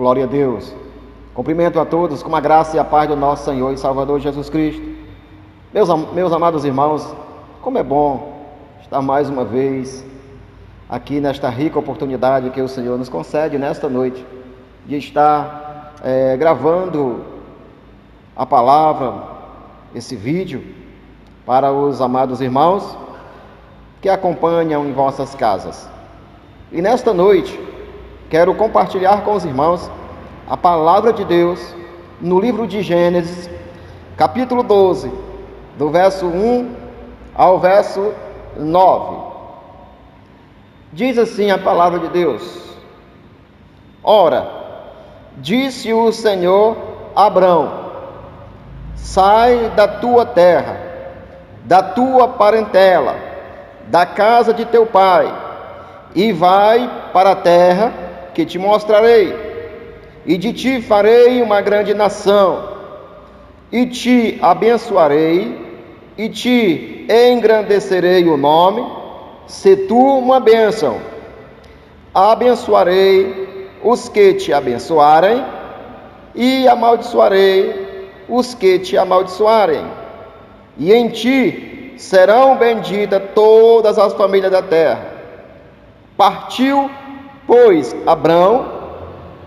Glória a Deus. Cumprimento a todos com a graça e a paz do nosso Senhor e Salvador Jesus Cristo. Meus amados irmãos, como é bom estar mais uma vez aqui nesta rica oportunidade que o Senhor nos concede nesta noite, de estar gravando a palavra, esse vídeo, para os amados irmãos que acompanham em vossas casas. E nesta noite, quero compartilhar com os irmãos a palavra de Deus no livro de Gênesis, capítulo 12, do verso 1 ao verso 9. Diz assim a palavra de Deus: Ora, disse o Senhor a Abrão: sai da tua terra, da tua parentela, da casa de teu pai, e vai para a terra que te mostrarei, e de ti farei uma grande nação, e te abençoarei, e te engrandecerei o nome, se tu uma bênção. Abençoarei os que te abençoarem, e amaldiçoarei os que te amaldiçoarem, e em ti serão benditas todas as famílias da terra. Partiu, pois, Abrão,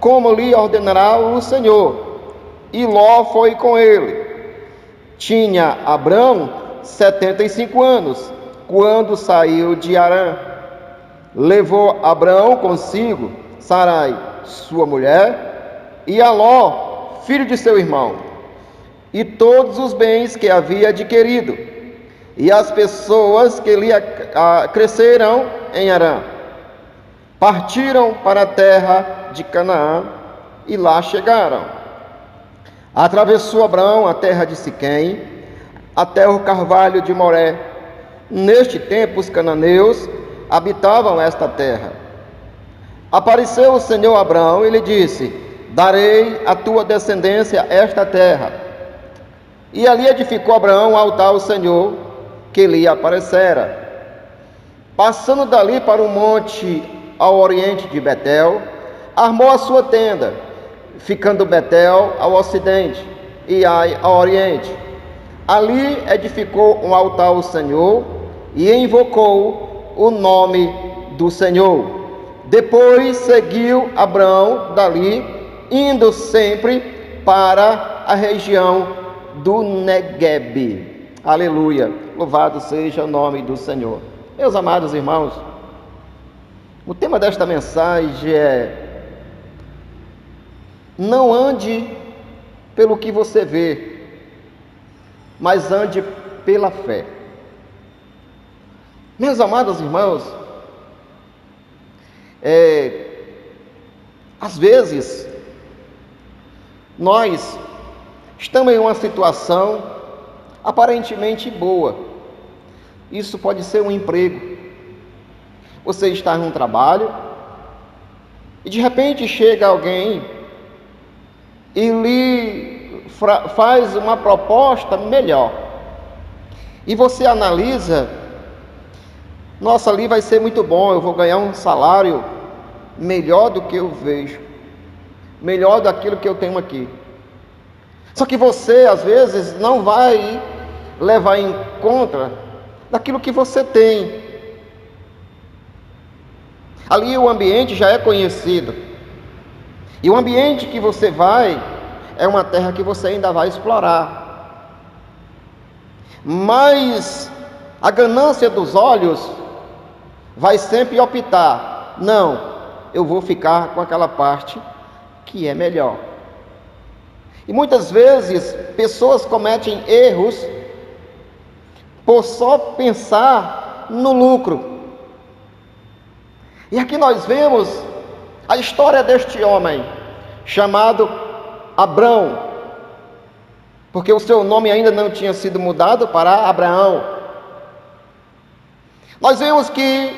como lhe ordenará o Senhor, e Ló foi com ele. Tinha Abrão 75 anos, quando saiu de Harã. Levou Abrão consigo Sarai, sua mulher, e a Ló, filho de seu irmão, e todos os bens que havia adquirido, e as pessoas que lhe cresceram em Harã. Partiram para a terra de Canaã e lá chegaram. Atravessou Abrão a terra de Siquém, até o carvalho de Moré. Neste tempo os cananeus habitavam esta terra. Apareceu o Senhor a Abrão e lhe disse: darei à tua descendência esta terra. E ali edificou Abrão um altar ao Senhor, que lhe aparecera. Passando dali para o monte ao oriente de Betel, armou a sua tenda, ficando Betel ao ocidente e Ai ao oriente. Ali edificou um altar ao Senhor e invocou o nome do Senhor. Depois seguiu Abrão dali, indo sempre para a região do Neguebe. Aleluia! Louvado seja o nome do Senhor. Meus amados irmãos, o tema desta mensagem é: não ande pelo que você vê, mas ande pela fé. Meus amados irmãos, às vezes nós estamos em uma situação aparentemente boa. Isso pode ser um emprego. Você está em um trabalho e de repente chega alguém e lhe faz uma proposta melhor. E você analisa: nossa, ali vai ser muito bom, eu vou ganhar um salário melhor do que eu vejo, melhor daquilo que eu tenho aqui. Só que você, às vezes, não vai levar em conta daquilo que você tem. Ali o ambiente já é conhecido, e o ambiente que você vai é uma terra que você ainda vai explorar. Mas a ganância dos olhos vai sempre optar: não, eu vou ficar com aquela parte que é melhor. E muitas vezes pessoas cometem erros por só pensar no lucro. E aqui nós vemos a história deste homem chamado Abrão, porque o seu nome ainda não tinha sido mudado para Abraão. Nós vemos que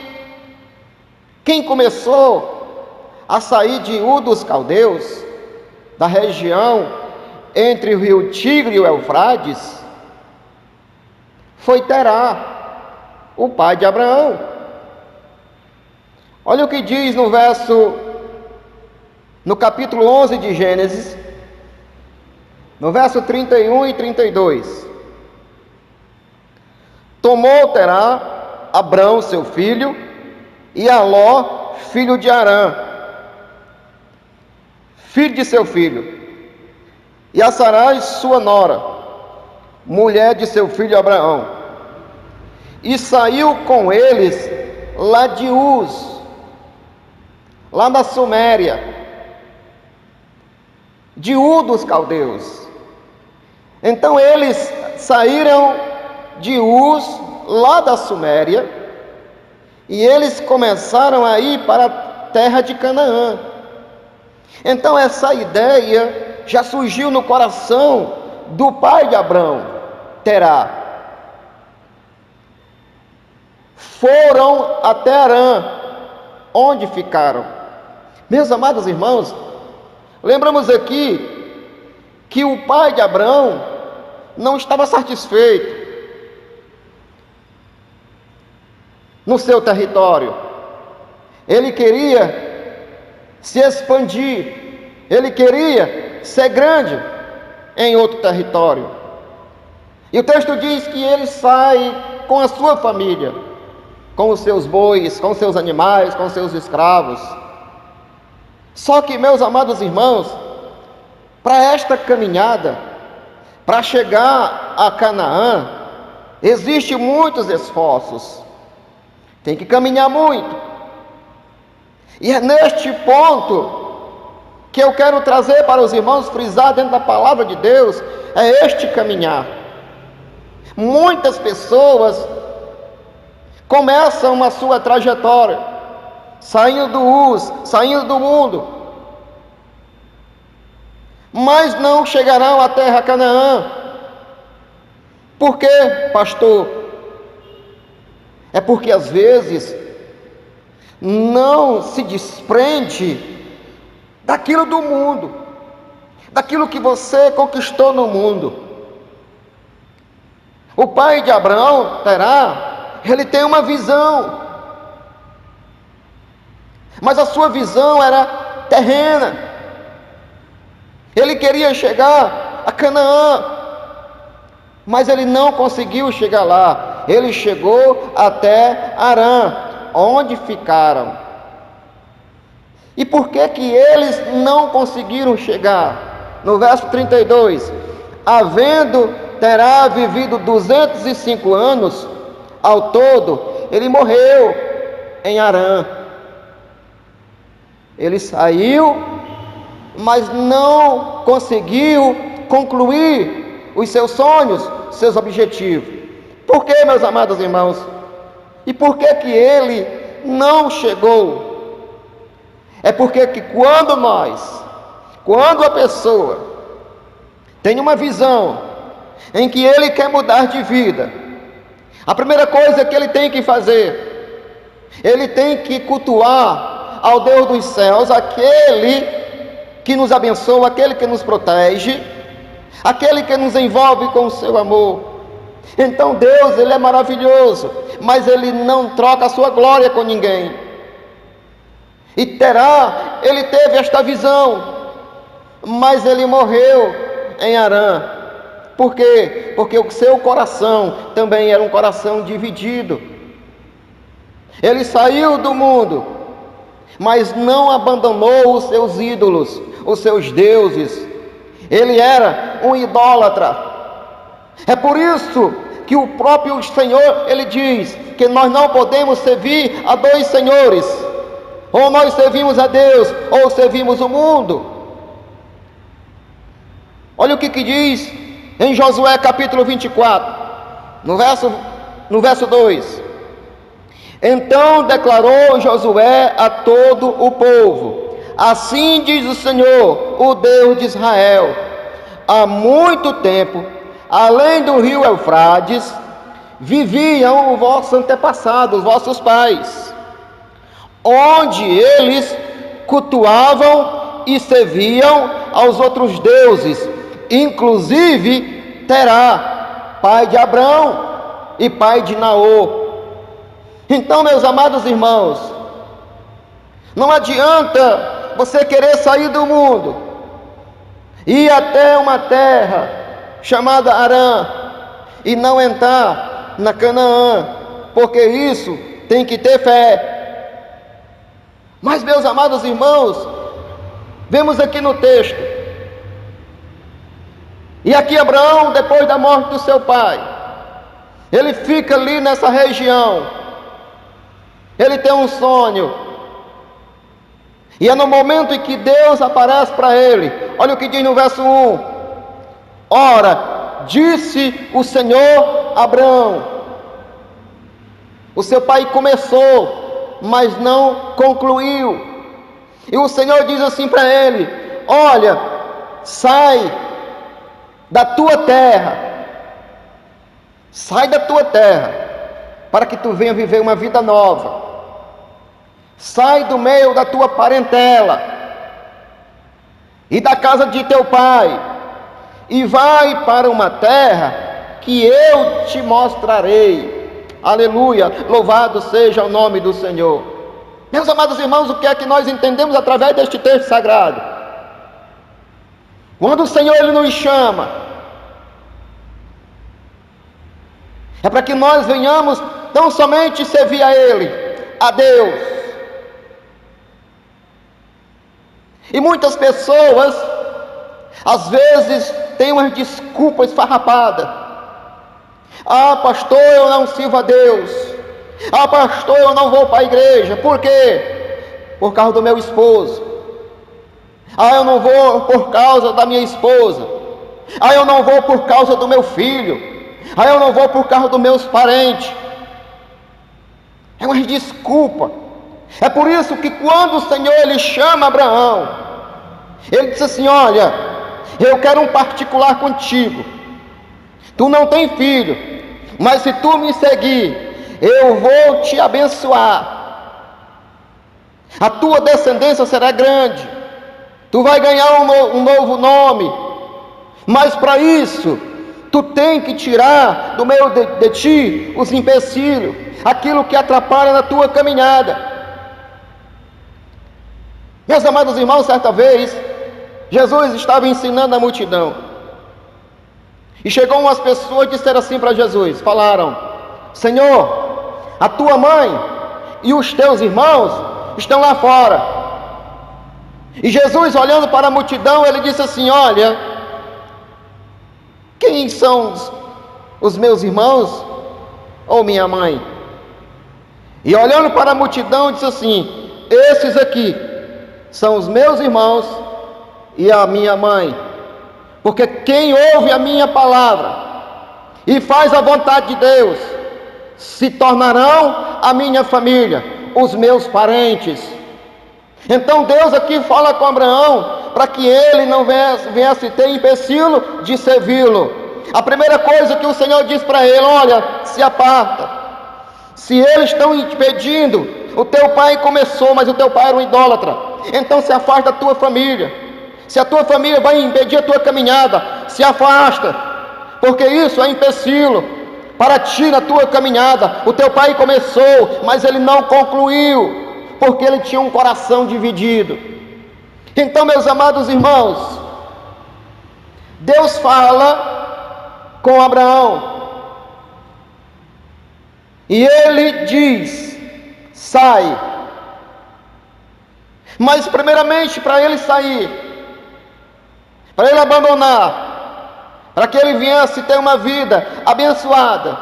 quem começou a sair de Ur dos Caldeus, da região entre o rio Tigre e o Eufrates, foi Terá, o pai de Abraão. Olha o que diz no verso no capítulo 11 de Gênesis, no verso 31 e 32. Tomou Terá Abrão, seu filho, e a Ló, filho de Arã, filho de seu filho, e a Sarai, sua nora, mulher de seu filho Abraão, e saiu com eles lá de Uz, lá na Suméria, de Ur dos caldeus. Então eles saíram de Uz, lá da Suméria, e eles começaram a ir para a terra de Canaã. Então essa ideia já surgiu no coração do pai de Abrão, Terá. Foram até Arã, onde ficaram. Meus amados irmãos, lembramos aqui que o pai de Abrão não estava satisfeito no seu território. Ele queria se expandir, ele queria ser grande em outro território. E o texto diz que ele sai com a sua família, com os seus bois, com seus animais, com seus escravos. Só que, meus amados irmãos, para esta caminhada, para chegar a Canaã, existem muitos esforços. Tem que caminhar muito. E é neste ponto que eu quero trazer para os irmãos, frisar dentro da palavra de Deus, é este caminhar. Muitas pessoas começam a sua trajetória, saindo do Uz, saindo do mundo, mas não chegarão à terra Canaã. Por quê, pastor? É porque às vezes não se desprende daquilo do mundo, daquilo que você conquistou no mundo. O pai de Abraão, Terá, ele tem uma visão, mas a sua visão era terrena. Ele queria chegar a Canaã, mas ele não conseguiu chegar lá. Ele chegou até Arã, onde ficaram. E por que que eles não conseguiram chegar? No verso 32, havendo Terá vivido 205 anos, ao todo, ele morreu em Arã. Ele saiu, mas não conseguiu concluir os seus sonhos, seus objetivos. Por que, meus amados irmãos? E por que que ele não chegou? É porque que quando a pessoa tem uma visão em que ele quer mudar de vida, a primeira coisa que ele tem que fazer, ele tem que cultuar ao Deus dos céus, aquele que nos abençoa, aquele que nos protege, aquele que nos envolve com o seu amor. Então Deus, ele é maravilhoso, mas ele não troca a sua glória com ninguém. E Terá, ele teve esta visão, mas ele morreu em Arã. Por quê? Porque o seu coração também era um coração dividido. Ele saiu do mundo, mas não abandonou os seus ídolos, os seus deuses. Ele era um idólatra. É por isso que o próprio Senhor, ele diz que nós não podemos servir a dois senhores. Ou nós servimos a Deus, ou servimos o mundo. Olha o que diz em Josué capítulo 24, no verso 2. Então declarou Josué a todo o povo: assim diz o Senhor, o Deus de Israel: há muito tempo, além do rio Eufrates, viviam os vossos antepassados, os vossos pais, onde eles cultuavam e serviam aos outros deuses, inclusive Terá, pai de Abrão e pai de Naor. Então, meus amados irmãos, não adianta você querer sair do mundo, ir até uma terra chamada Harã, e não entrar na Canaã, porque isso tem que ter fé. Mas, meus amados irmãos, vemos aqui no texto, e aqui Abraão, depois da morte do seu pai, ele fica ali nessa região, ele tem um sonho, e é no momento em que Deus aparece para ele. Olha o que diz no verso 1: ora, disse o Senhor a Abraão. O seu pai começou, mas não concluiu, e o Senhor diz assim para ele: olha, sai da tua terra, sai da tua terra, para que tu venha viver uma vida nova. Sai do meio da tua parentela e da casa de teu pai, e vai para uma terra que eu te mostrarei. Aleluia, louvado seja o nome do Senhor. Meus amados irmãos, o que é que nós entendemos através deste texto sagrado? Quando o Senhor Ele nos chama, é para que nós venhamos não somente servir a Ele, a Deus. E muitas pessoas, às vezes, têm umas desculpas esfarrapadas. Ah, pastor, eu não sirvo a Deus. Ah, pastor, eu não vou para a igreja. Por quê? Por causa do meu esposo. Ah, eu não vou por causa da minha esposa. Ah, eu não vou por causa do meu filho. Ah, eu não vou por causa dos meus parentes. É uma desculpa. É por isso que quando o Senhor Ele chama Abraão, Ele disse assim: olha, eu quero um particular contigo. Tu não tem filho, mas se tu me seguir, eu vou te abençoar. A tua descendência será grande. Tu vai ganhar um novo nome. Mas para isso, tu tem que tirar do meio de ti os empecilhos, aquilo que atrapalha na tua caminhada. Meus amados irmãos, certa vez, Jesus estava ensinando a multidão. E chegou umas pessoas e disseram assim para Jesus, falaram: Senhor, a tua mãe e os teus irmãos estão lá fora. E Jesus, olhando para a multidão, ele disse assim: olha, quem são os meus irmãos ou minha mãe? E olhando para a multidão, disse assim: esses aqui são os meus irmãos e a minha mãe, porque quem ouve a minha palavra e faz a vontade de Deus, se tornarão a minha família, os meus parentes. Então Deus aqui fala com Abraão, para que ele não viesse ter empecilho de servi-lo. A primeira coisa que o Senhor diz para ele: olha, se aparta. Se eles estão impedindo, o teu pai começou, mas o teu pai era um idólatra, então se afasta da tua família. Se a tua família vai impedir a tua caminhada, se afasta, porque isso é empecilho para ti na tua caminhada. O teu pai começou, mas ele não concluiu, porque ele tinha um coração dividido. Então, meus amados irmãos, Deus fala com Abraão, e ele diz: sai. Mas primeiramente, para ele sair, para ele abandonar, para que ele viesse ter uma vida abençoada,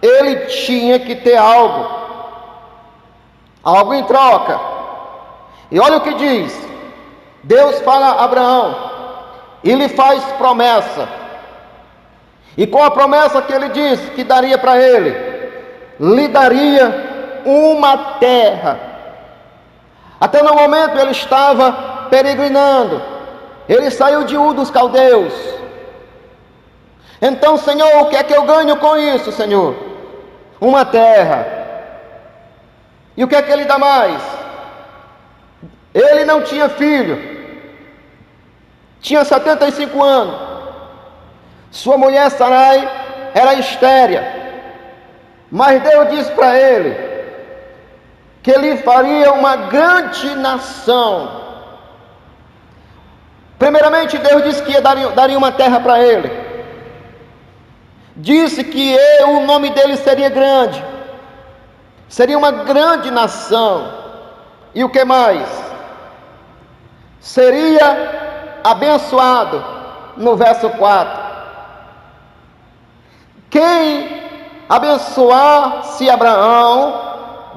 ele tinha que ter algo em troca. E olha o que diz: Deus fala a Abraão e lhe faz promessa, e com a promessa que ele disse que daria para ele, lhe daria uma terra. Até no momento ele estava peregrinando, ele saiu de Ur dos Caldeus. Então, Senhor, o que é que eu ganho com isso, Senhor? Uma terra. E o que é que ele dá mais? Ele não tinha filho, tinha 75 anos. Sua mulher Sarai era estéril, mas Deus disse para ele que ele faria uma grande nação. Primeiramente, Deus disse que daria uma terra para ele. Disse que o nome dele seria grande. Seria uma grande nação. E o que mais? Seria abençoado. No verso 4. Quem abençoasse Abraão,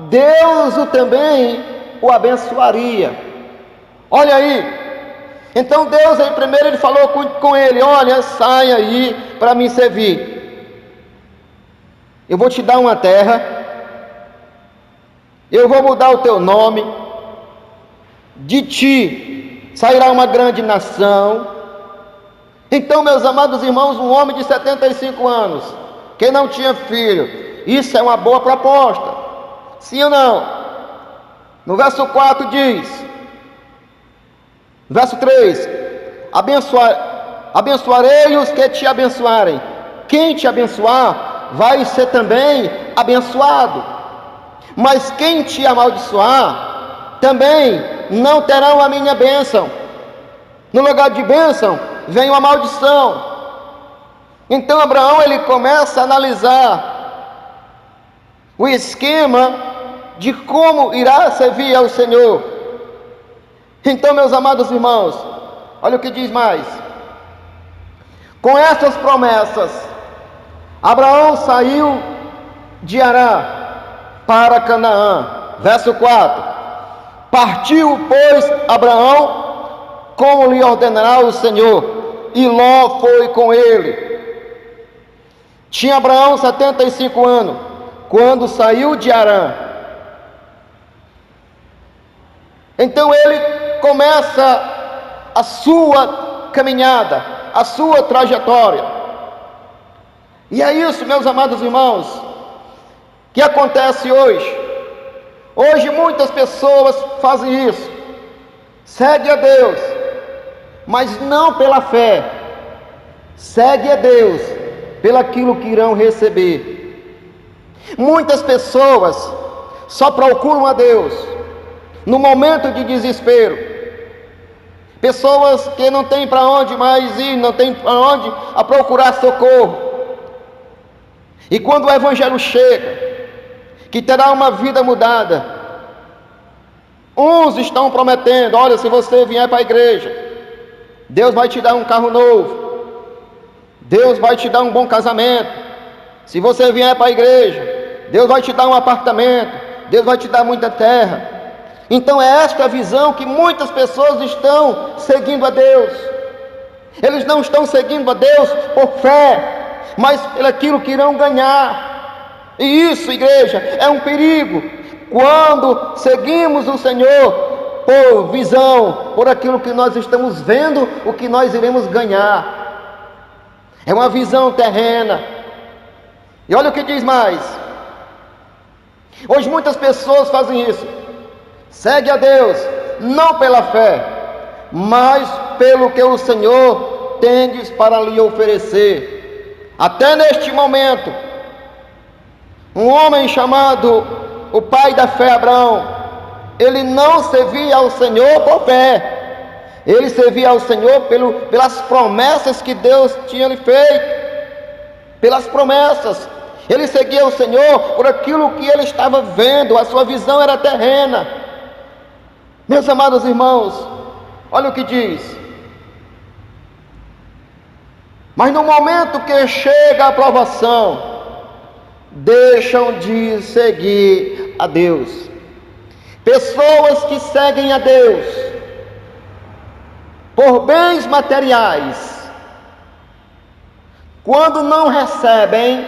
Deus também o abençoaria. Olha aí. Então Deus aí primeiro ele falou com ele: olha, sai aí para me servir. Eu vou te dar uma terra. Eu vou mudar o teu nome. De ti sairá uma grande nação. Então, meus amados irmãos, um homem de 75 anos, que não tinha filho, isso é uma boa proposta. Sim ou não? No verso 4 diz, verso 3: abençoarei os que te abençoarem. Quem te abençoar vai ser também abençoado. Mas quem te amaldiçoar também não terão a minha bênção. No lugar de bênção vem uma maldição. Então Abraão ele começa a analisar o esquema de como irá servir ao Senhor. Então, meus amados irmãos, olha o que diz mais. Com essas promessas, Abraão saiu de Harã para Canaã. Verso 4: partiu, pois, Abraão, como lhe ordenará o Senhor, e Ló foi com ele. Tinha Abraão 75 anos, quando saiu de Harã. Então ele começa a sua caminhada, a sua trajetória. E é isso, meus amados irmãos, que acontece hoje. Hoje muitas pessoas fazem isso. Segue a Deus, mas não pela fé. Segue a Deus pelaquilo que irão receber. Muitas pessoas só procuram a Deus no momento de desespero. Pessoas que não têm para onde mais ir, não têm para onde a procurar socorro. E quando o Evangelho chega, que terá uma vida mudada, uns estão prometendo: olha, se você vier para a igreja, Deus vai te dar um carro novo, Deus vai te dar um bom casamento. Se você vier para a igreja, Deus vai te dar um apartamento, Deus vai te dar muita terra. Então é esta visão que muitas pessoas estão seguindo a Deus. Eles não estão seguindo a Deus por fé, mas pelaquilo que irão ganhar. E isso, igreja, é um perigo. Quando seguimos o Senhor por visão, por aquilo que nós estamos vendo, o que nós iremos ganhar. É uma visão terrena. E olha o que diz mais. Hoje muitas pessoas fazem isso. Segue a Deus, não pela fé, mas pelo que o Senhor tendes para lhe oferecer. Até neste momento, um homem chamado o pai da fé, Abraão, ele não servia ao Senhor por fé, ele servia ao Senhor pelas promessas que Deus tinha lhe feito, pelas promessas. Ele seguia o Senhor por aquilo que ele estava vendo, a sua visão era terrena. Meus amados irmãos, olha o que diz. Mas no momento que chega a provação, deixam de seguir a Deus. Pessoas que seguem a Deus por bens materiais, quando não recebem,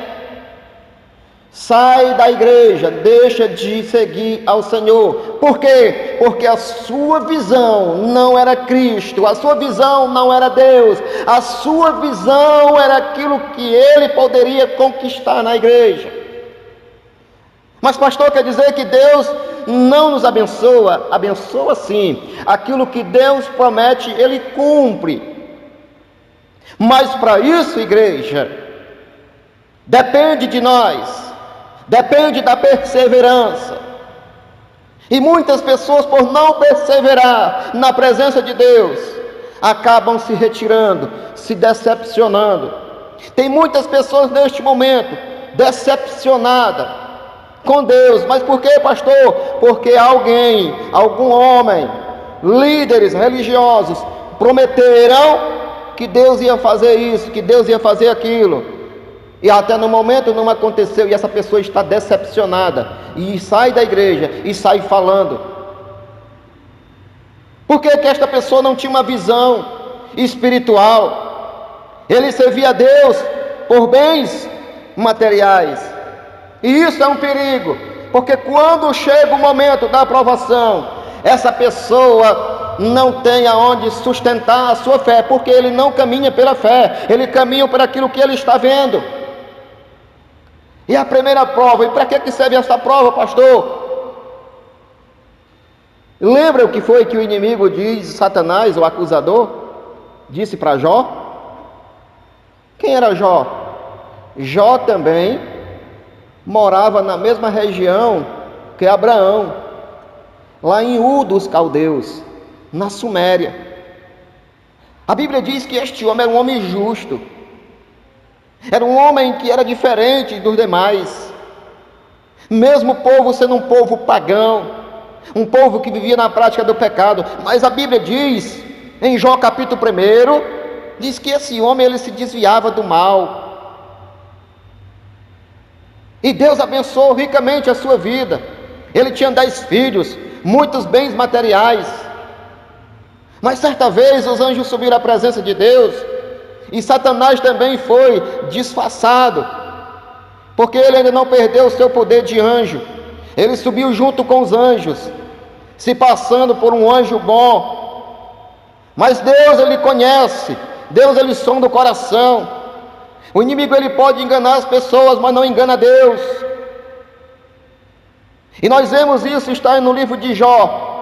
sai da igreja, deixa de seguir ao Senhor. Por quê? Porque a sua visão não era Cristo, a sua visão não era Deus, a sua visão era aquilo que ele poderia conquistar na igreja. Mas pastor, quer dizer que Deus não nos abençoa? Abençoa sim. Aquilo que Deus promete, ele cumpre. Mas para isso, igreja, depende de nós. Depende da perseverança. E muitas pessoas, por não perseverar na presença de Deus, acabam se retirando, se decepcionando. Tem muitas pessoas neste momento decepcionadas com Deus. Mas por quê, pastor? Porque algum homem, líderes religiosos, prometeram que Deus ia fazer isso, que Deus ia fazer aquilo, e até no momento não aconteceu, e essa pessoa está decepcionada, e sai da igreja, e sai falando. Por que esta pessoa não tinha uma visão espiritual? Ele servia a Deus por bens materiais, e isso é um perigo, porque quando chega o momento da aprovação, essa pessoa não tem aonde sustentar a sua fé, porque ele não caminha pela fé, ele caminha por aquilo que ele está vendo. E a primeira prova, e para que serve essa prova, pastor? Lembra o que foi que o inimigo diz, Satanás, o acusador, disse para Jó? Quem era Jó? Jó também morava na mesma região que Abraão, lá em Ur dos Caldeus, na Suméria. A Bíblia diz que este homem era um homem justo, era um homem que era diferente dos demais, mesmo o povo sendo um povo pagão, um povo que vivia na prática do pecado. Mas a Bíblia diz, em Jó capítulo 1, diz que esse homem ele se desviava do mal, e Deus abençoou ricamente a sua vida. Ele tinha 10 filhos, muitos bens materiais. Mas certa vez os anjos subiram à presença de Deus, e Satanás também foi disfarçado, porque ele ainda não perdeu o seu poder de anjo. Ele subiu junto com os anjos, se passando por um anjo bom. Mas Deus, ele conhece, Deus, ele sonda o coração. O inimigo, ele pode enganar as pessoas, mas não engana Deus. E nós vemos isso, está no livro de Jó,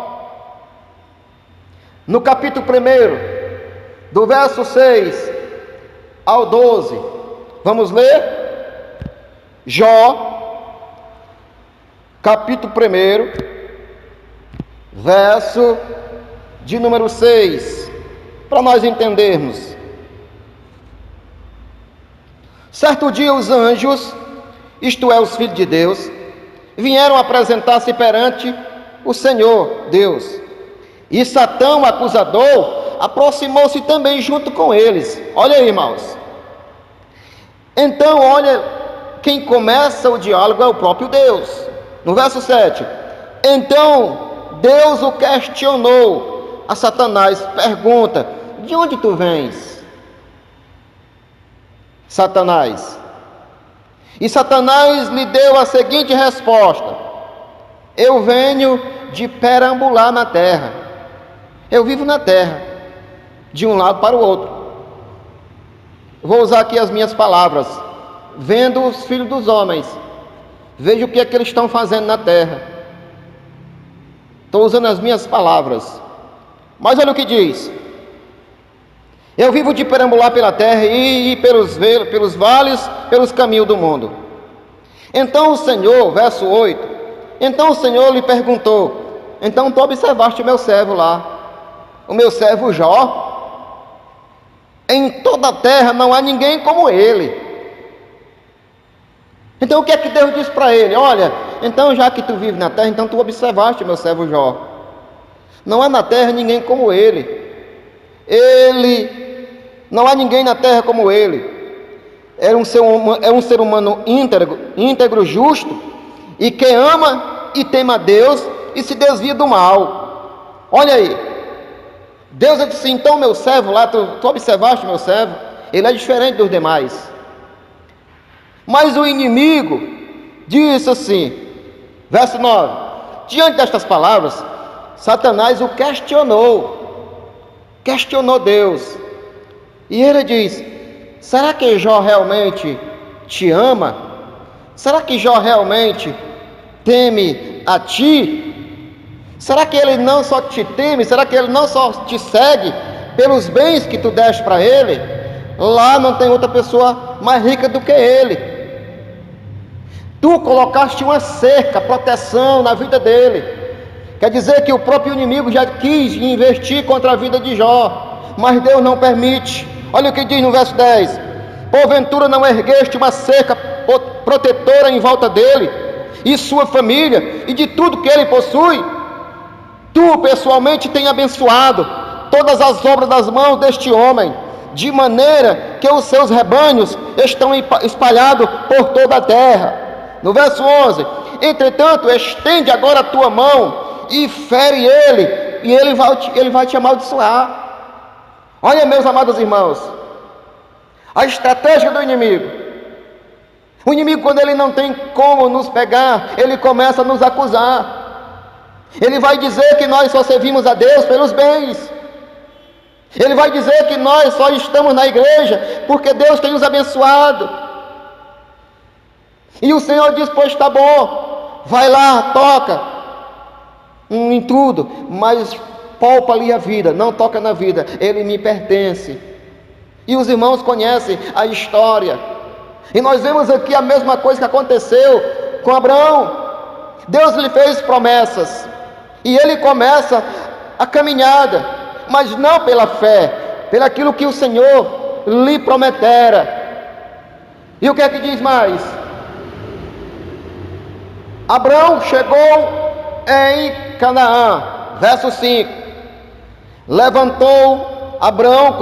no capítulo 1, do verso 6 ao 12. Vamos ler? Jó, capítulo 1, verso de número 6, para nós entendermos. Certo dia os anjos, isto é, os filhos de Deus, vieram apresentar-se perante o Senhor Deus. E Satã, o acusador, aproximou-se também junto com eles. Olha aí, irmãos. Então, olha, quem começa o diálogo é o próprio Deus. No verso 7. Então, Deus o questionou a Satanás, pergunta: de onde tu vens, Satanás? E Satanás lhe deu a seguinte resposta: eu venho de perambular na terra. Eu vivo na terra, de um lado para o outro. Vou usar aqui as minhas palavras. Vendo os filhos dos homens, vejo o que é que eles estão fazendo na terra. Estou usando as minhas palavras. Mas olha o que diz: eu vivo de perambular pela terra e pelos vales, pelos caminhos do mundo. Então o Senhor, verso 8, então o Senhor lhe perguntou: então tu observaste o meu servo lá, o meu servo Jó? Em toda a terra não há ninguém como ele. Então o que é que Deus diz para ele? Olha, então já que tu vives na terra, então tu observaste o meu servo Jó. Não há na terra ninguém como ele. Não há ninguém na terra como ele. É um ser humano íntegro, justo, e que ama e teme a Deus e se desvia do mal. Olha aí. Deus disse: então meu servo lá, tu observaste meu servo? Ele é diferente dos demais. Mas o inimigo disse assim, verso 9: diante destas palavras, Satanás o questionou Deus. E ele diz: será que Jó realmente te ama? Será que Jó realmente teme a ti? Será que ele não só te teme? Será que ele não só te segue pelos bens que tu deste para ele? Lá não tem outra pessoa mais rica do que ele. Tu colocaste uma cerca, proteção na vida dele. Quer dizer que o próprio inimigo já quis investir contra a vida de Jó. mas Deus não permite. Olha o que diz no verso 10: porventura não ergueste uma cerca protetora em volta dele, e sua família, e de tudo que ele possui? Tu pessoalmente tem abençoado todas as obras das mãos deste homem, de maneira que os seus rebanhos estão espalhados por toda a terra. No verso 11: entretanto, estende agora a tua mão e fere ele, e ele vai te amaldiçoar. Olha, meus amados irmãos, a estratégia do inimigo. O inimigo, quando ele não tem como nos pegar, ele começa a nos acusar. Ele vai dizer que nós só servimos a Deus pelos bens. Ele vai dizer que nós só estamos na igreja porque Deus tem nos abençoado. E o Senhor diz: pois está bom, vai lá, toca em tudo, mas poupa ali a vida, não toca na vida, ele me pertence. E os irmãos conhecem a história, e nós vemos aqui a mesma coisa que aconteceu com Abraão. Deus lhe fez promessas, e ele começa a caminhada, mas não pela fé, pelo aquilo que o Senhor lhe prometera. E o que é que diz mais? Abraão chegou em Canaã, verso 5: levou Abraão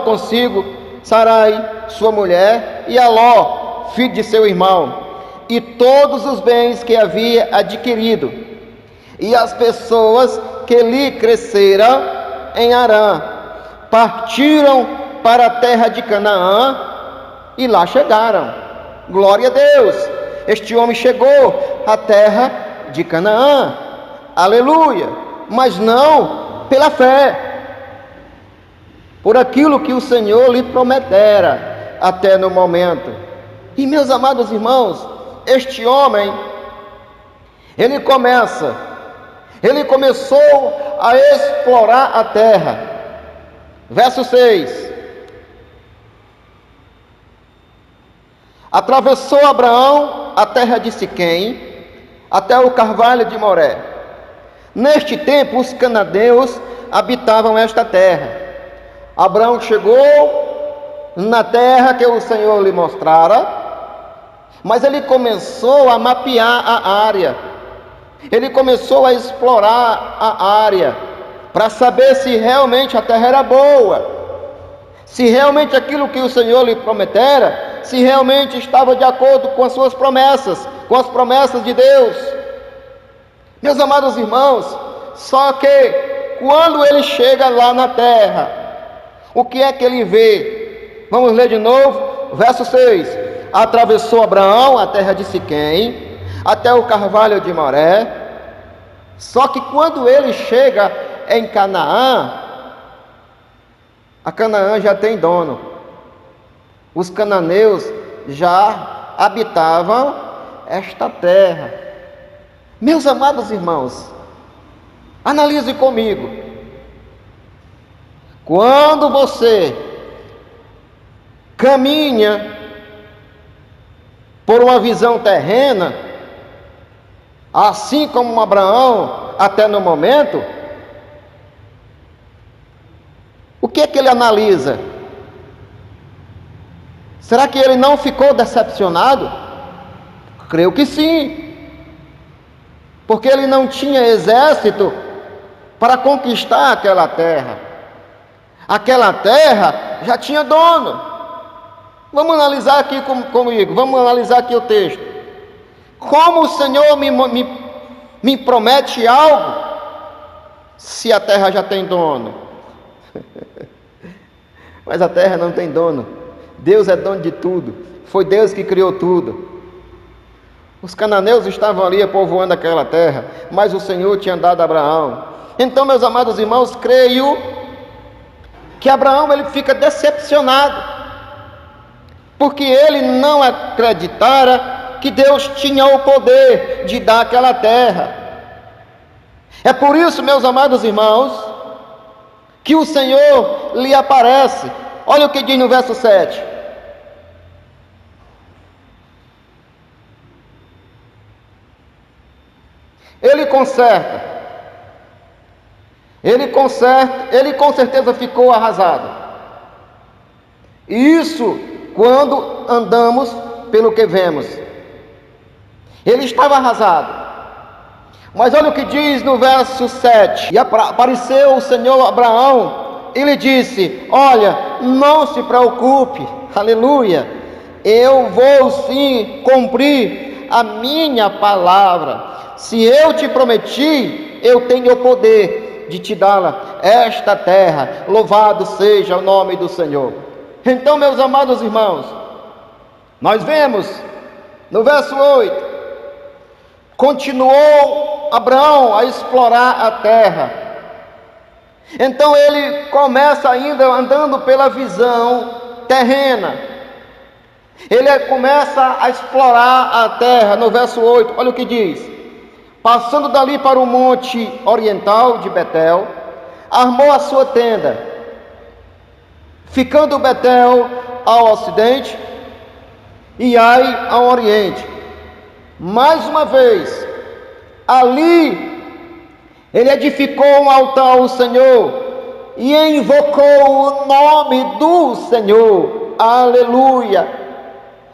consigo Sarai, sua mulher, e Aló, filho de seu irmão, e todos os bens que havia adquirido, e as pessoas que lhe cresceram em Harã. Partiram para a terra de Canaã e lá chegaram. Glória a Deus! Este homem chegou à terra de Canaã, aleluia, mas não pela fé, por aquilo que o Senhor lhe prometera até no momento. E, meus amados irmãos, este homem, ele começou a explorar a terra. Verso 6: atravessou Abraão a terra de Siquém, até o carvalho de Moré. Neste tempo os cananeus habitavam esta terra. Abraão chegou na terra que o Senhor lhe mostrara, mas ele começou a mapear a área, ele começou a explorar a área, para saber se realmente a terra era boa, se realmente aquilo que o Senhor lhe prometera, se realmente estava de acordo com as suas promessas, com as promessas de Deus. Meus amados irmãos, só que quando ele chega lá na terra, o que é que ele vê? Vamos ler de novo, verso 6: atravessou Abraão a terra de Siquém, até o carvalho de Moré. Só que quando ele chega em Canaã, a Canaã já tem dono. Os cananeus já habitavam esta terra. Meus amados irmãos, analise comigo. Quando você caminha por uma visão terrena, assim como Abraão até no momento, o que é que ele analisa? Será que ele não ficou decepcionado? Creio que sim, porque ele não tinha exército para conquistar aquela terra. Aquela terra já tinha dono. Vamos analisar aqui comigo, vamos analisar aqui o texto. Como o Senhor me promete algo, se a terra já tem dono? Mas a terra não tem dono. Deus é dono de tudo. Foi Deus que criou tudo. Os cananeus estavam ali povoando aquela terra, mas o Senhor tinha dado a Abraão. Então, meus amados irmãos, creio que Abraão ele fica decepcionado, porque ele não acreditara que Deus tinha o poder de dar aquela terra. É por isso, meus amados irmãos, que o Senhor lhe aparece. Olha o que diz no verso 7. Ele conserta ele com certeza ficou arrasado. Isso quando andamos pelo que vemos. Ele estava arrasado. Mas olha o que diz no verso 7. E apareceu o Senhor a Abraão e lhe disse: olha, não se preocupe, aleluia, eu vou sim cumprir a minha palavra. Se eu te prometi, eu tenho o poder de te dá-la, esta terra. Louvado seja o nome do Senhor. Então, meus amados irmãos, nós vemos no verso 8, continuou Abraão a explorar a terra. Então ele começa ainda andando pela visão terrena. Ele começa a explorar a terra. No verso 8, olha o que diz: passando dali para o monte oriental de Betel, armou a sua tenda, ficando Betel ao ocidente e Ai ao oriente. Mais uma vez, ali ele edificou um altar ao Senhor e invocou o nome do Senhor. Aleluia!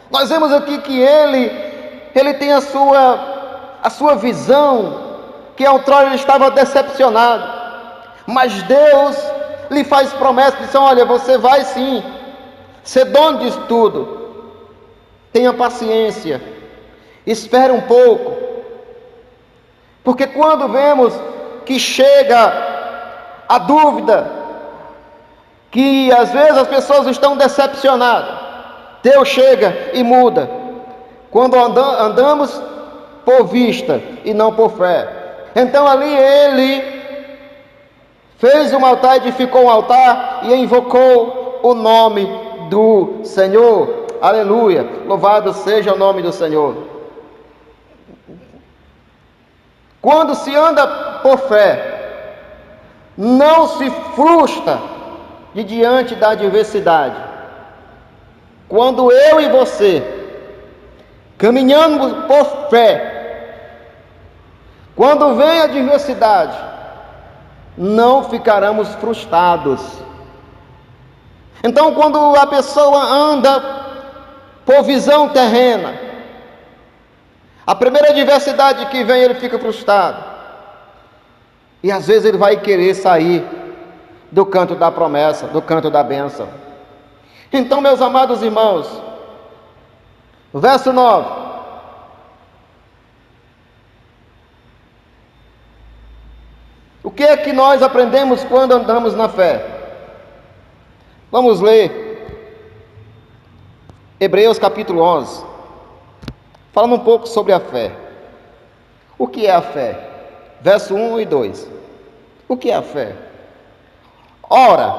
Nós vemos aqui que ele tem a sua visão, que outrora ele estava decepcionado, mas Deus lhe faz promessa, diz: olha, você vai sim ser dono disso tudo, tenha paciência, espere um pouco, porque quando vemos que chega a dúvida, que às vezes as pessoas estão decepcionadas, Deus chega e muda. Quando andamos por vista e não por fé. Então ali ele fez um altar, edificou um altar e invocou o nome do Senhor. Aleluia, louvado seja o nome do Senhor. Quando se anda por fé, não se frustra de diante da adversidade. Quando eu e você caminhamos por fé, quando vem a adversidade, não ficaremos frustrados. Então, quando a pessoa anda por visão terrena, a primeira adversidade que vem, ele fica frustrado. E às vezes ele vai querer sair do canto da promessa, do canto da bênção. Então, meus amados irmãos, verso 9. O que é que nós aprendemos quando andamos na fé? Vamos ler Hebreus capítulo 11, falando um pouco sobre a fé. O que é a fé? Verso 1 e 2. O que é a fé? Ora,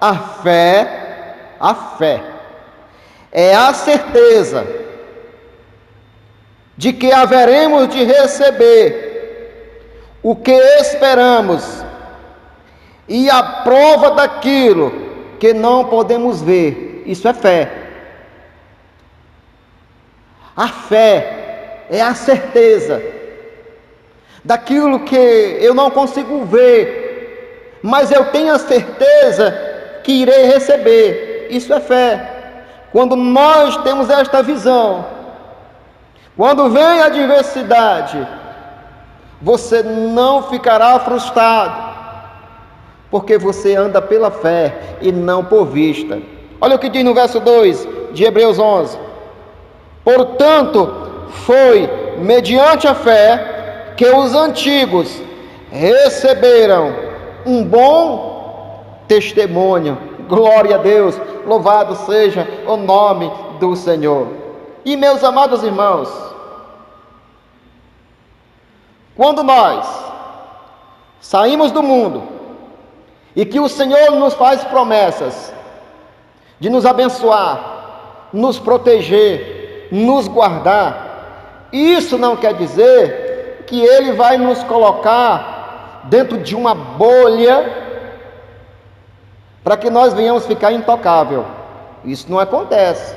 a fé é a certeza de que haveremos de receber o que esperamos, e a prova daquilo que não podemos ver. Isso é fé. A fé é a certeza daquilo que eu não consigo ver, mas eu tenho a certeza que irei receber. Isso é fé. Quando nós temos esta visão, quando vem a adversidade, você não ficará frustrado, porque você anda pela fé e não por vista. Olha o que diz no verso 2 de Hebreus 11: portanto, foi mediante a fé que os antigos receberam um bom testemunho. Glória a Deus, louvado seja o nome do Senhor. E meus amados irmãos, quando nós saímos do mundo e que o Senhor nos faz promessas de nos abençoar, nos proteger, nos guardar, isso não quer dizer que Ele vai nos colocar dentro de uma bolha para que nós venhamos ficar intocável. Isso não acontece.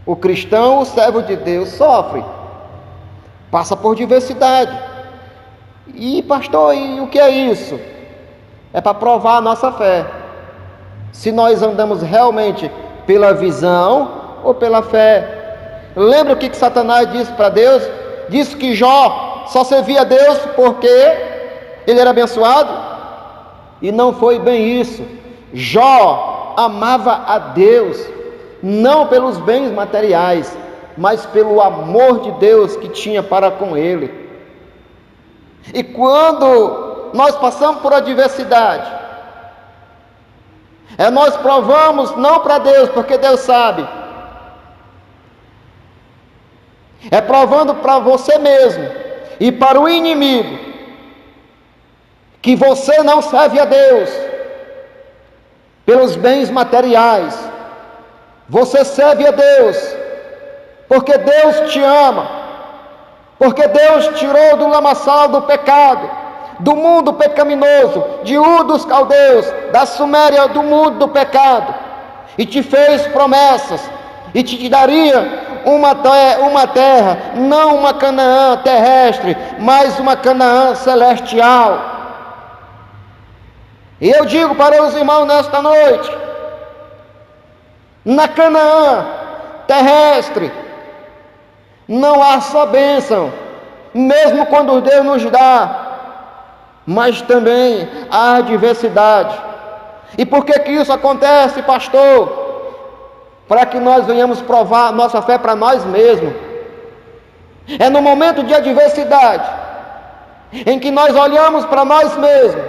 O cristão, o servo de Deus, sofre, passa por diversidade. E pastor, e o que é isso? é para provar a nossa fé, se nós andamos realmente pela visão ou pela fé. Lembra o que Satanás disse para Deus? Disse que Jó só servia a Deus porque ele era abençoado, e não foi bem isso. Jó amava a Deus, não pelos bens materiais, mas pelo amor de Deus que tinha para com ele. E quando nós passamos por adversidade, nós provamos não para Deus, porque Deus sabe, provando para você mesmo e para o inimigo que você não serve a Deus pelos bens materiais, você serve a Deus porque Deus te ama, porque Deus tirou do lamaçal do pecado, do mundo pecaminoso, de Ur dos caldeus, da Suméria, do mundo do pecado, e te fez promessas, e te daria uma terra, não uma Canaã terrestre, mas uma Canaã celestial. E eu digo para os irmãos nesta noite, na Canaã terrestre não há só bênção, mesmo quando Deus nos dá, mas também há adversidade. E por que isso acontece, pastor? Para que nós venhamos provar nossa fé para nós mesmos. É no momento de adversidade em que nós olhamos para nós mesmos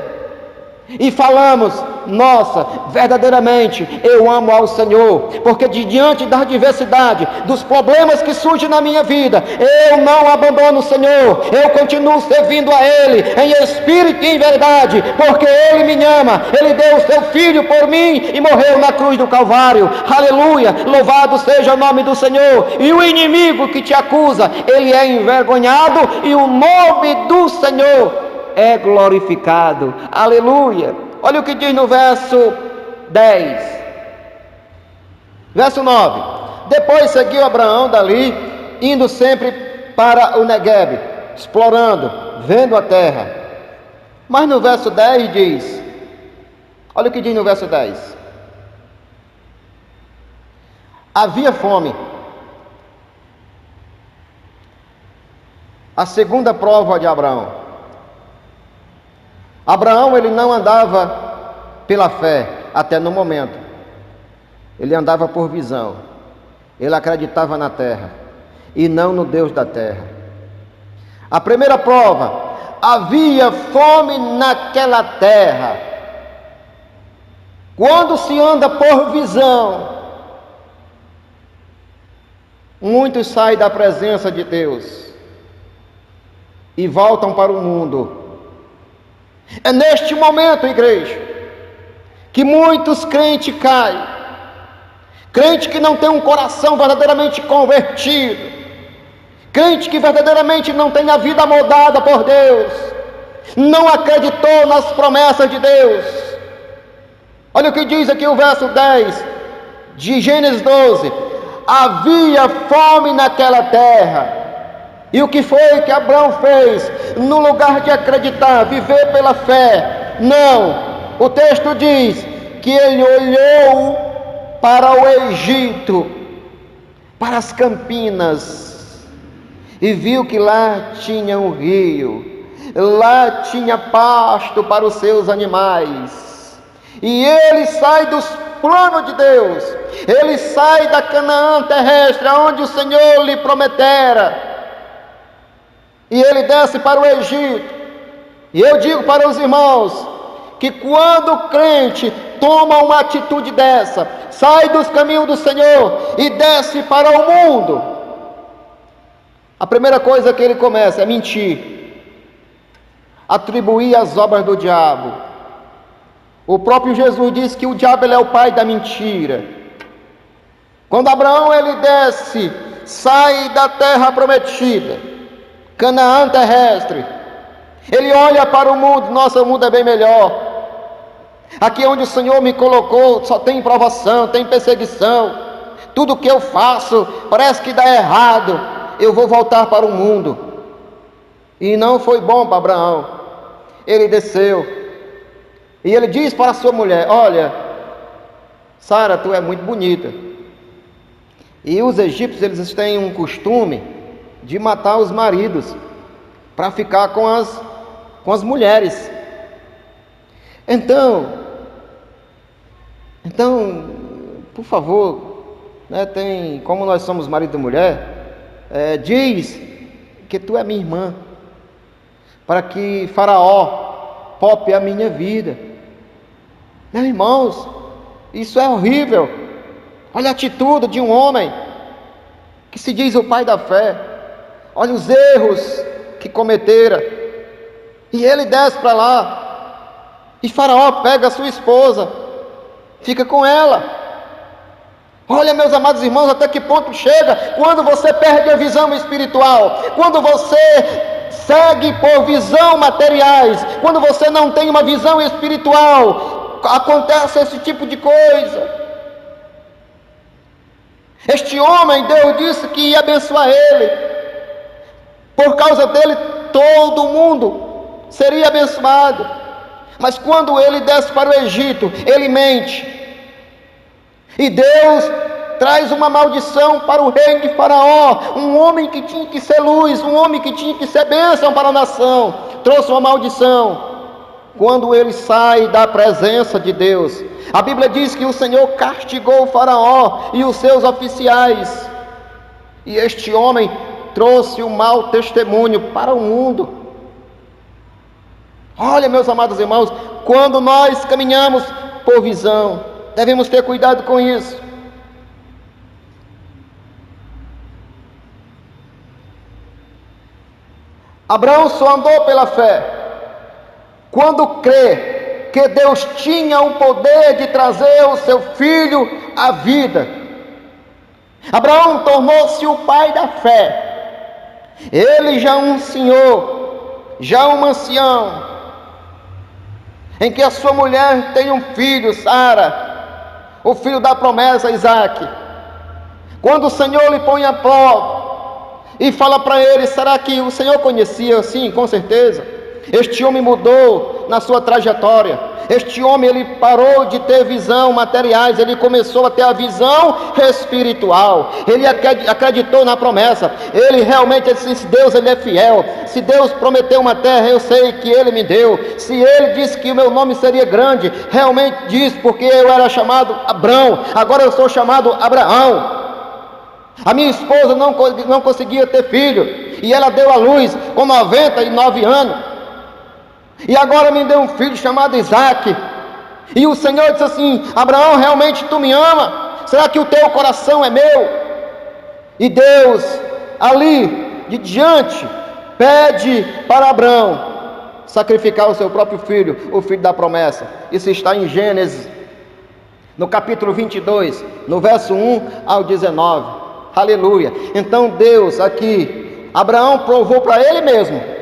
e falamos: nossa, verdadeiramente eu amo ao Senhor, porque diante da adversidade, dos problemas que surgem na minha vida, eu não abandono o Senhor, eu continuo servindo a Ele em espírito e em verdade, porque Ele me ama, Ele deu o seu Filho por mim e morreu na cruz do Calvário. Aleluia, louvado seja o nome do Senhor. E o inimigo que te acusa, ele é envergonhado, e o nome do Senhor é glorificado. Aleluia. Olha o que diz no verso 10. Verso 9. Depois seguiu Abraão dali, indo sempre para o Neguebe, explorando, vendo a terra. Mas no verso 10 diz, olha o que diz no verso 10. Havia fome. A segunda prova de Abraão. Abraão, ele não andava pela fé, até no momento. Ele andava por visão. Ele acreditava na terra, e não no Deus da terra. A primeira prova: havia fome naquela terra. Quando se anda por visão, muitos saem da presença de Deus e voltam para o mundo. É neste momento, igreja, que muitos crentes caem. Crente que não tem um coração verdadeiramente convertido, crente que verdadeiramente não tem a vida moldada por Deus, não acreditou nas promessas de Deus. Olha o que diz aqui o verso 10 de Gênesis 12: havia fome naquela terra. E o que foi que Abraão fez? No lugar de acreditar, viver pela fé, não. O texto diz que ele olhou para o Egito, para as campinas, e viu que lá tinha um rio, lá tinha pasto para os seus animais. E ele sai dos planos de Deus, ele sai da Canaã terrestre, onde o Senhor lhe prometera, e ele desce para o Egito. E eu digo para os irmãos que quando o crente toma uma atitude dessa, sai dos caminhos do Senhor e desce para o mundo, a primeira coisa que ele começa é mentir, atribuir as obras do diabo. O próprio Jesus disse que o diabo ele é o pai da mentira. Quando Abraão ele desce, sai da terra prometida, Canaã terrestre, ele olha para o mundo. Nosso mundo é bem melhor. Aqui onde o Senhor me colocou só tem provação, tem perseguição. Tudo que eu faço parece que dá errado. Eu vou voltar para o mundo. E não foi bom para Abraão. Ele desceu E ele diz para a sua mulher: olha, Sara, tu é muito bonita. E os egípcios, eles têm um costume de matar os maridos para ficar com as mulheres. Então, por favor, como nós somos marido e mulher, diz que tu é minha irmã, para que Faraó poupe a minha vida. Meus irmãos, isso é horrível. Olha a atitude de um homem que se diz o pai da fé. Olha os erros que cometera. E ele desce para lá. E Faraó pega a sua esposa, fica com ela. Olha, meus amados irmãos, até que ponto chega quando você perde a visão espiritual, quando você segue por visão materiais, quando você não tem uma visão espiritual, acontece esse tipo de coisa. Este homem, Deus disse que ia abençoar ele, por causa dele todo mundo seria abençoado. Mas quando ele desce para o Egito, ele mente, e Deus traz uma maldição para o rei de Faraó. Um homem que tinha que ser luz, um homem que tinha que ser bênção para a nação, trouxe uma maldição quando ele sai da presença de Deus. A Bíblia diz que o Senhor castigou o Faraó e os seus oficiais, e este homem trouxe um mau testemunho para o mundo. Olha, meus amados irmãos, quando nós caminhamos por visão, devemos ter cuidado com isso. Abraão só andou pela fé quando crê que Deus tinha o poder de trazer o seu filho à vida. Abraão tornou-se o pai da fé. Ele já um senhor, já um ancião, em que a sua mulher tem um filho, Sara, o filho da promessa, Isaque. Quando o Senhor lhe põe a prova e fala para ele: será que o Senhor conhecia? Sim, com certeza. Este homem mudou na sua trajetória. Este homem, ele parou de ter visão materiais, ele começou a ter a visão espiritual. Ele acreditou na promessa. Ele realmente disse: Deus, ele é fiel. Se Deus prometeu uma terra, eu sei que ele me deu. Se ele disse que o meu nome seria grande, realmente disse, porque eu era chamado Abrão, agora eu sou chamado Abraão. A minha esposa não conseguia ter filho, e ela deu à luz com 99 anos. E agora me deu um filho chamado Isaque. E o Senhor disse assim: Abraão, realmente tu me ama? Será que o teu coração é meu? E Deus, ali de diante, pede para Abraão sacrificar o seu próprio filho, o filho da promessa. Isso está em Gênesis, no capítulo 22, no verso 1 ao 19. Aleluia. Então Deus aqui, Abraão provou para ele mesmo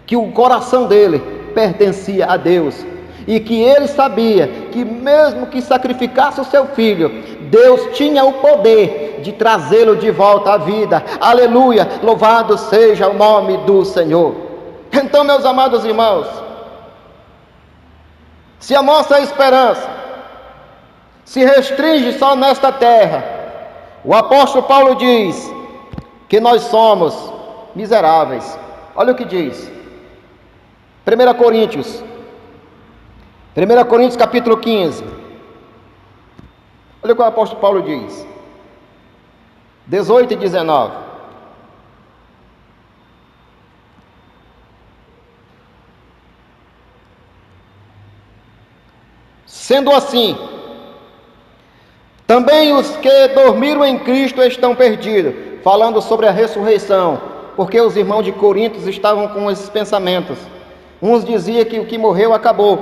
que o coração dele pertencia a Deus, e que ele sabia que mesmo que sacrificasse o seu filho, Deus tinha o poder de trazê-lo de volta à vida. Aleluia, louvado seja o nome do Senhor. Então, meus amados irmãos, se a nossa esperança se restringe só nesta terra, o apóstolo Paulo diz que nós somos miseráveis. Olha o que diz 1 Coríntios capítulo 15. Olha o que o apóstolo Paulo diz, 18 e 19. Sendo assim, também os que dormiram em Cristo estão perdidos. Falando sobre a ressurreição, porque os irmãos de Corinto estavam com esses pensamentos. Uns diziam que o que morreu acabou.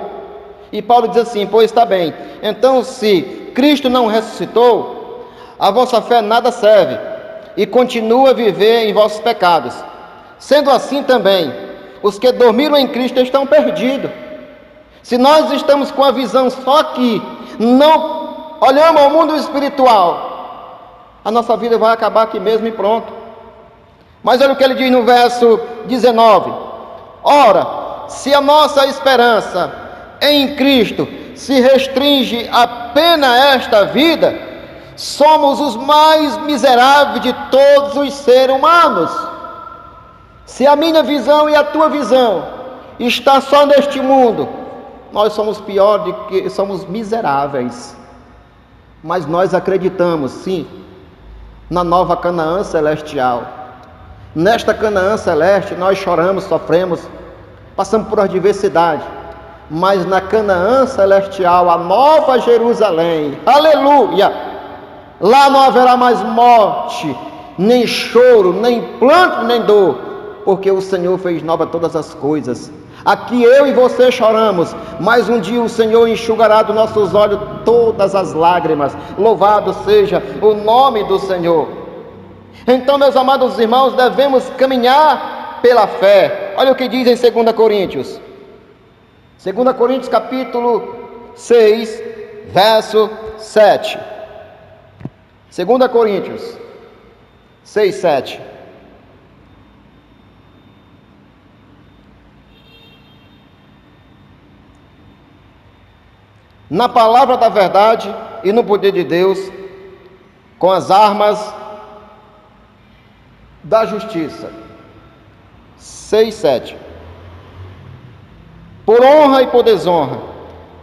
E Paulo diz assim: pois está bem, então se Cristo não ressuscitou, a vossa fé nada serve, e continua a viver em vossos pecados. Sendo assim também, os que dormiram em Cristo estão perdidos. Se nós estamos com a visão só aqui, não olhamos ao mundo espiritual, a nossa vida vai acabar aqui mesmo e pronto. Mas olha o que ele diz no verso 19: ora, se a nossa esperança em Cristo se restringe apenas a esta vida, somos os mais miseráveis de todos os seres humanos. Se a minha visão e a tua visão está só neste mundo, nós somos piores, somos miseráveis. Mas nós acreditamos, sim, na nova Canaã celestial. Nesta Canaã celeste nós choramos, sofremos, passamos por adversidade, mas na Canaã celestial, a nova Jerusalém, aleluia, lá não haverá mais morte, nem choro, nem pranto, nem dor, porque o Senhor fez nova todas as coisas. Aqui eu e você choramos, mas um dia o Senhor enxugará dos nossos olhos todas as lágrimas. Louvado seja o nome do Senhor. Então, meus amados irmãos, devemos caminhar pela fé. Olha o que diz em 2 Coríntios. 2 Coríntios capítulo 6, verso 7. 2 Coríntios 6, 7. Na palavra da verdade e no poder de Deus, com as armas da justiça. 6, 7. Por honra e por desonra,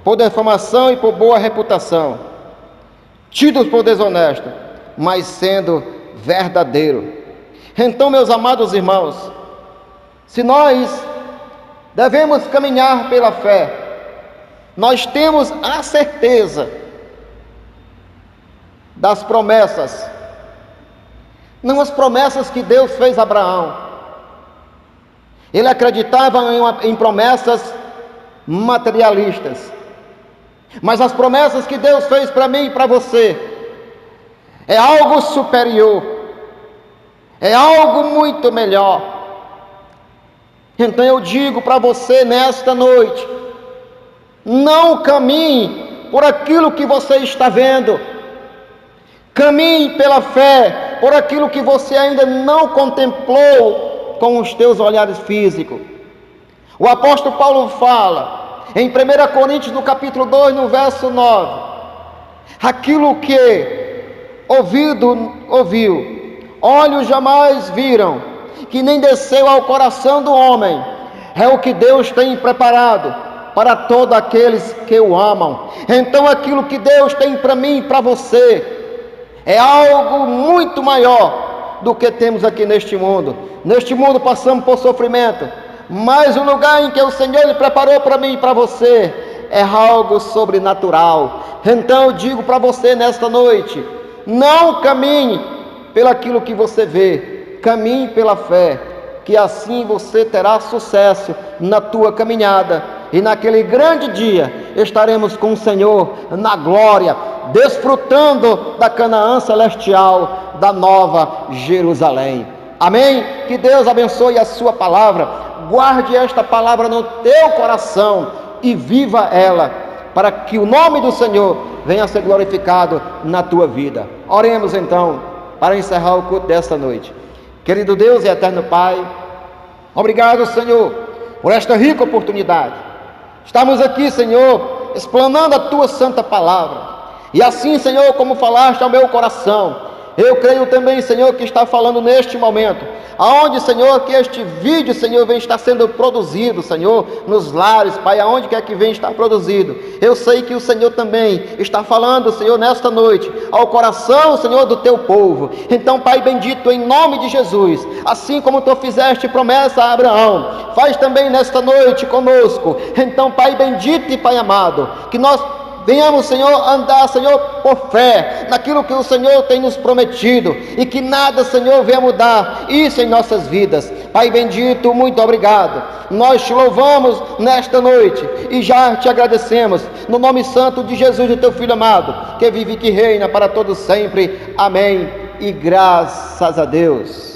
por defamação e por boa reputação, tidos por desonesto, mas sendo verdadeiro. Então, meus amados irmãos, se nós devemos caminhar pela fé, nós temos a certeza das promessas, não as promessas que Deus fez a Abraão. Ele acreditava em promessas materialistas, mas as promessas que Deus fez para mim e para você é algo superior, é algo muito melhor. Então eu digo para você nesta noite: não caminhe por aquilo que você está vendo, caminhe pela fé por aquilo que você ainda não contemplou com os teus olhares físicos. O apóstolo Paulo fala em 1 Coríntios no capítulo 2, no verso 9, aquilo que ouvido ouviu, olhos jamais viram, que nem desceu ao coração do homem, é o que Deus tem preparado para todos aqueles que o amam. Então aquilo que Deus tem para mim e para você é algo muito maior do que temos aqui neste mundo. Neste mundo passamos por sofrimento, mas o lugar em que o Senhor Ele preparou para mim e para você é algo sobrenatural. Então eu digo para você nesta noite: não caminhe pelaquilo que você vê, caminhe pela fé, que assim você terá sucesso na tua caminhada, e naquele grande dia estaremos com o Senhor na glória, desfrutando da Canaã celestial, da nova Jerusalém. Amém? Que Deus abençoe a sua palavra, guarde esta palavra no teu coração e viva ela, para que o nome do Senhor venha a ser glorificado na tua vida. Oremos então, para encerrar o culto desta noite. Querido Deus e eterno Pai, obrigado, Senhor, por esta rica oportunidade. Estamos aqui, Senhor, explanando a tua santa palavra, e assim, Senhor, como falaste ao meu coração, eu creio também, Senhor, que está falando neste momento, aonde, Senhor, que este vídeo, Senhor, vem estar sendo produzido, Senhor, nos lares, Pai, aonde quer que venha estar produzido. Eu sei que o Senhor também está falando, Senhor, nesta noite, ao coração, Senhor, do teu povo. Então, Pai bendito, em nome de Jesus, assim como tu fizeste promessa a Abraão, faz também nesta noite conosco. Então, Pai bendito e Pai amado, que nós venhamos, Senhor, andar, Senhor, por fé, naquilo que o Senhor tem nos prometido, e que nada, Senhor, venha mudar isso em nossas vidas. Pai bendito, muito obrigado. Nós te louvamos nesta noite e já te agradecemos, no nome santo de Jesus, o teu Filho amado, que vive e que reina para todos sempre. Amém. E graças a Deus.